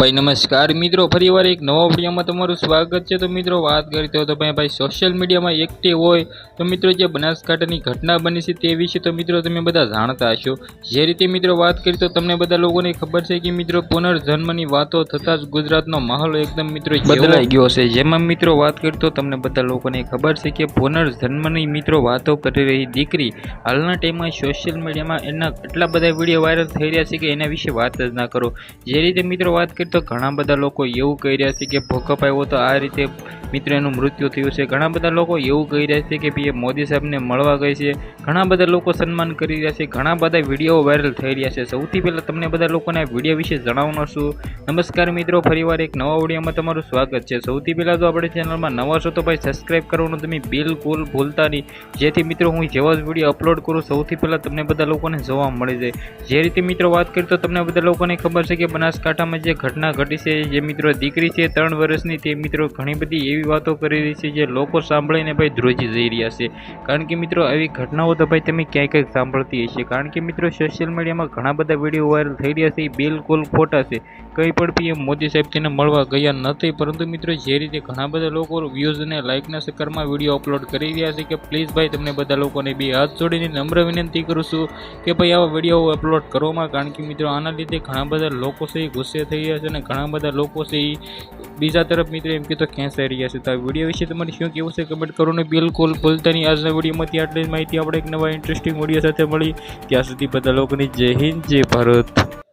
ભાઈ નમસ્કાર મિત્રો, ફરીવાર એક નવા વિડીયોમાં તમારું સ્વાગત છે। તો મિત્રો વાત કરીએ તો ભાઈ સોશિયલ મીડિયામાં એક્ટિવ હોય તો મિત્રો જે બનાસકાંઠાની ઘટના બની છે તે વિશે તો મિત્રો તમે બધા જાણતા હશો। જે રીતે મિત્રો વાત કરીએ તો તમને બધા લોકોને ખબર છે કે મિત્રો પુનર્જન્મની વાતો થતાં જ ગુજરાતનો માહોલ એકદમ મિત્રો બદલાઈ ગયો છે। જેમાં મિત્રો વાત કરીએ તો તમને બધા લોકોને ખબર છે કે પુનર્જન્મની મિત્રો વાતો કરી રહી દીકરી હાલના ટાઈમમાં સોશિયલ મીડિયામાં એના એટલા બધા વિડીયો વાયરલ થઈ રહ્યા છે કે એના વિશે વાત જ ના કરો। જે રીતે મિત્રો વાત તો ઘણા બધા લોકો એવું કહી રહ્યા છે કે ભૂકંપ આવ્યો તો આ રીતે મિત્ર એનું મૃત્યુ થયું છે। ઘણા બધા લોકો એવું કહી રહ્યા છે કે પીએમ મોદી સાહેબને મળવા ગઈ છે। ઘણા બધા લોકો સન્માન કરી રહ્યા છે। ઘણા બધા વિડીયો વાયરલ થઈ રહ્યા છે। સૌથી પહેલાં તમને બધા લોકોને આ વિડીયો વિશે જણાવવાનો છું। નમસ્કાર મિત્રો, ફરીવાર એક નવા વિડીયોમાં તમારું સ્વાગત છે। સૌથી પહેલાં તો આપણે ચેનલમાં નવા છો તો ભાઈ સબસ્ક્રાઈબ કરવાનું તમે બિલકુલ ભૂલતા નહીં, જેથી મિત્રો હું જેવા જ વિડીયો અપલોડ કરું સૌથી પહેલાં તમને બધા લોકોને જોવા મળી જાય। જે રીતે મિત્રો વાત કરીએ તો તમને બધા લોકોને ખબર છે કે બનાસકાંઠામાં જે ઘટના ઘટી છે, જે મિત્રો દીકરી છે 3 વર્ષની, તે મિત્રો ઘણી બધી એવી વાતો કરી રહી છે જે લોકો સાંભળીને ભાઈ ધ્રુજી જઈ રહ્યા છે। કારણ કે મિત્રો આવી ઘટનાઓ તો ભાઈ તમે ક્યાંય કંઈક સાંભળતી હશે। કારણ કે મિત્રો સોશિયલ મીડિયામાં ઘણા બધા વિડીયો વાયરલ થઈ રહ્યા છે એ બિલકુલ ખોટા છે। કંઈ પણ પીએમ મોદી સાહેબ તેને મળવા ગયા નથી, પરંતુ મિત્રો જે રીતે ઘણા બધા લોકો વ્યૂઝ અને લાઇકના ચક્કરમાં વિડીયો અપલોડ કરી રહ્યા છે કે પ્લીઝ ભાઈ તમને બધા લોકોને બે હાથ જોડીને નમ્ર વિનંતી કરું છું કે ભાઈ આવા વિડીયો અપલોડ કરવામાં। કારણ કે મિત્રો આના લીધે ઘણા બધા લોકો છે એ ગુસ્સે થઈ રહ્યા છે અને ઘણા બધા લોકો છે એ બીજા તરફ મિત્રો એમ કે તો ખેંચાઈ રહ્યા છે। તો આ વિડીયો વિશે તમારે શું કહેવું છે કમેન્ટ કરવાનું બિલકુલ ભૂલતા નહીં। આજના વિડીયોમાંથી આટલી જ માહિતી આપણે એક નવા ઇન્ટરેસ્ટિંગ વિડીયો સાથે મળી, ત્યાં સુધી બધા લોકોની જય હિન્દ, જય ભારત।